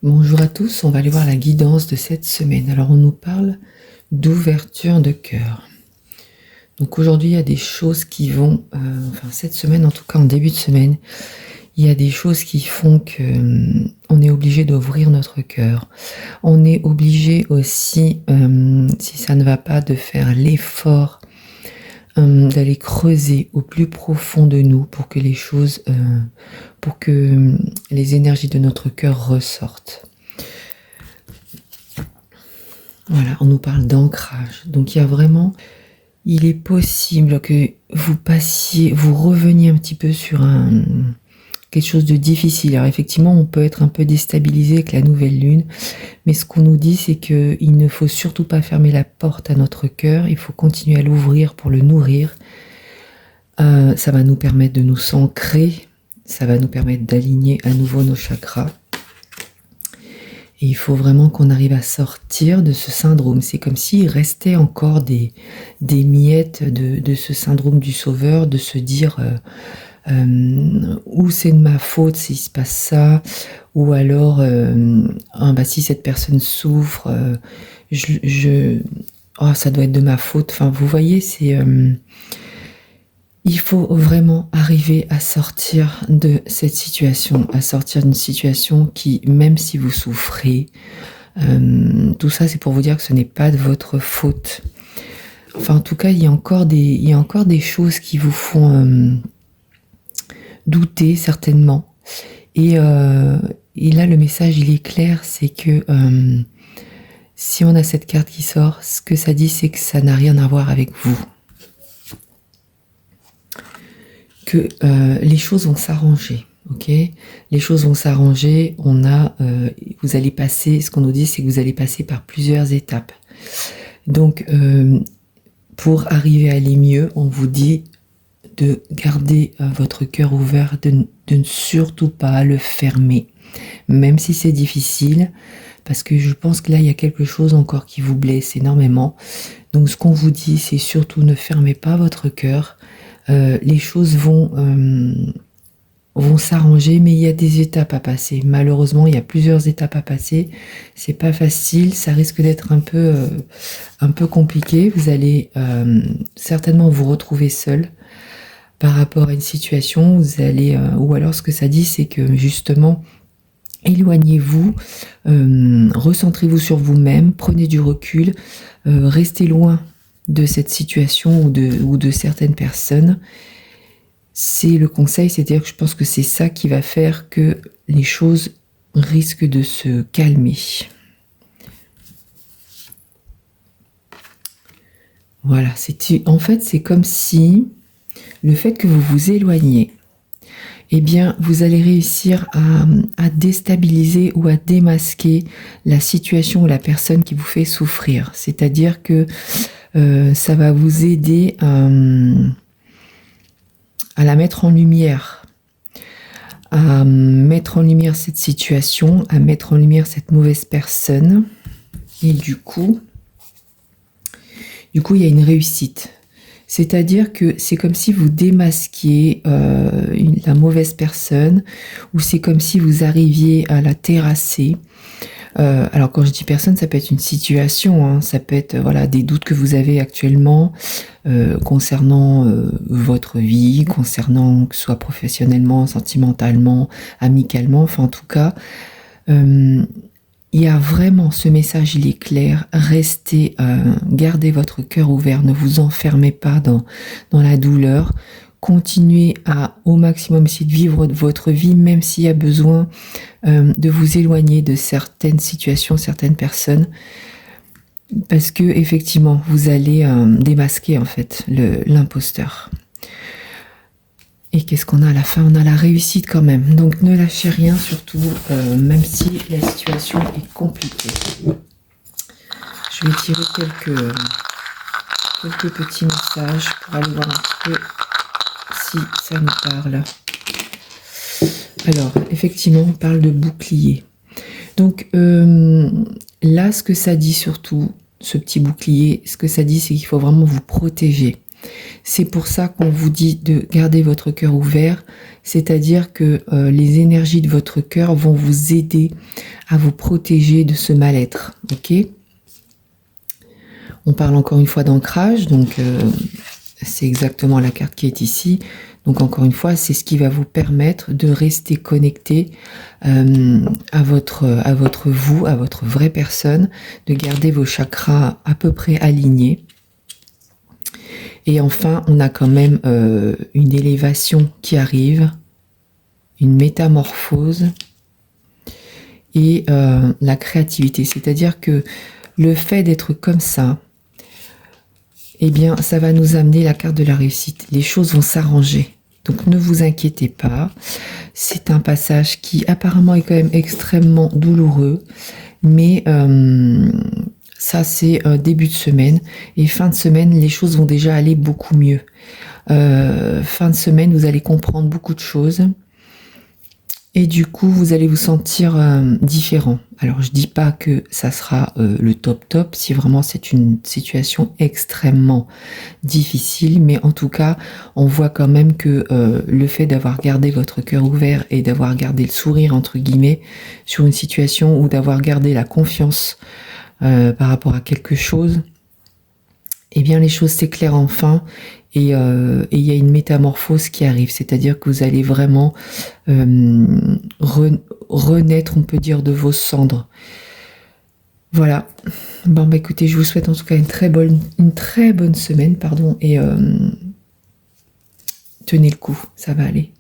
Bonjour à tous, on va aller voir la guidance de cette semaine. Alors on nous parle d'ouverture de cœur. Donc aujourd'hui il y a des choses qui vont, cette semaine en tout cas en début de semaine, il y a des choses qui font que on est obligé d'ouvrir notre cœur. On est obligé aussi, si ça ne va pas, de faire l'effort d'aller creuser au plus profond de nous pour que les choses, pour que les énergies de notre cœur ressortent. Voilà, on nous parle d'ancrage. Donc il y a vraiment, il est possible que vous reveniez un petit peu sur quelque chose de difficile. Alors effectivement, on peut être un peu déstabilisé avec la nouvelle lune, mais ce qu'on nous dit, c'est qu'il ne faut surtout pas fermer la porte à notre cœur, il faut continuer à l'ouvrir pour le nourrir. Ça va nous permettre de nous ancrer, ça va nous permettre d'aligner à nouveau nos chakras. Et il faut vraiment qu'on arrive à sortir de ce syndrome. C'est comme s'il restait encore des miettes de ce syndrome du sauveur, de se dire ou c'est de ma faute s'il se passe ça, ou alors si cette personne souffre, ça doit être de ma faute. Enfin, vous voyez, il faut vraiment arriver à sortir de cette situation, à sortir d'une situation qui, même si vous souffrez, tout ça c'est pour vous dire que ce n'est pas de votre faute. Enfin, en tout cas, il y a encore des choses qui vous font douter certainement. Et là, le message, il est clair, c'est que si on a cette carte qui sort, ce que ça dit, c'est que ça n'a rien à voir avec vous. Que les choses vont s'arranger, ok? Les choses vont s'arranger. Vous allez passer. Ce qu'on nous dit, c'est que vous allez passer par plusieurs étapes. Donc, pour arriver à aller mieux, on vous dit de garder votre cœur ouvert, de ne surtout pas le fermer, même si c'est difficile, parce que je pense que là, il y a quelque chose encore qui vous blesse énormément. Donc, ce qu'on vous dit, c'est surtout ne fermez pas votre cœur. Les choses vont s'arranger, mais il y a des étapes à passer. Malheureusement, il y a plusieurs étapes à passer. C'est pas facile, ça risque d'être un peu compliqué. Vous allez certainement vous retrouver seul par rapport à une situation. Vous allez, ou alors ce que ça dit, c'est que justement, éloignez-vous, recentrez-vous sur vous-même, prenez du recul, restez loin de cette situation ou de certaines personnes. C'est le conseil, c'est-à-dire que je pense que c'est ça qui va faire que les choses risquent de se calmer. Voilà, en fait, c'est comme si le fait que vous vous éloignez, eh bien, vous allez réussir à déstabiliser ou à démasquer la situation ou la personne qui vous fait souffrir. C'est-à-dire que ça va vous aider à la mettre en lumière, à mettre en lumière cette situation, à mettre en lumière cette mauvaise personne. Et du coup, il y a une réussite. C'est-à-dire que c'est comme si vous démasquiez la mauvaise personne, ou c'est comme si vous arriviez à la terrasser. Alors quand je dis personne, ça peut être une situation, hein, ça peut être des doutes que vous avez actuellement concernant votre vie, concernant que ce soit professionnellement, sentimentalement, amicalement, enfin en tout cas, il y a vraiment ce message, il est clair, restez, gardez votre cœur ouvert, ne vous enfermez pas dans la douleur. Continuez à au maximum essayer de vivre votre vie, même s'il y a besoin de vous éloigner de certaines situations, certaines personnes, parce que effectivement vous allez démasquer en fait l'imposteur. Et qu'est-ce qu'on a à la fin? On a la réussite quand même. Donc ne lâchez rien, surtout même si la situation est compliquée. Je vais tirer quelques petits messages pour aller voir un petit peu si ça nous parle. Alors, effectivement, on parle de bouclier. Donc, là, ce que ça dit surtout, ce petit bouclier, ce que ça dit, c'est qu'il faut vraiment vous protéger. C'est pour ça qu'on vous dit de garder votre cœur ouvert, c'est-à-dire que les énergies de votre cœur vont vous aider à vous protéger de ce mal-être. Ok ? On parle encore une fois d'ancrage, donc c'est exactement la carte qui est ici. Donc encore une fois, c'est ce qui va vous permettre de rester connecté à votre vous, à votre vraie personne, de garder vos chakras à peu près alignés. Et enfin, on a quand même une élévation qui arrive, une métamorphose et la créativité. C'est-à-dire que le fait d'être comme ça, eh bien, ça va nous amener la carte de la réussite. Les choses vont s'arranger. Donc, ne vous inquiétez pas. C'est un passage qui apparemment est quand même extrêmement douloureux, mais ça, c'est début de semaine. Et fin de semaine, les choses vont déjà aller beaucoup mieux. Fin de semaine, vous allez comprendre beaucoup de choses. Et du coup, vous allez vous sentir différent. Alors, je dis pas que ça sera le top, si vraiment c'est une situation extrêmement difficile, mais en tout cas, on voit quand même que le fait d'avoir gardé votre cœur ouvert et d'avoir gardé le sourire, entre guillemets, sur une situation ou d'avoir gardé la confiance par rapport à quelque chose, eh bien, les choses s'éclairent enfin. Et il y a une métamorphose qui arrive, c'est-à-dire que vous allez vraiment renaître, on peut dire, de vos cendres. Voilà. Bon, bah écoutez, je vous souhaite en tout cas une très bonne semaine, pardon, et tenez le coup, ça va aller.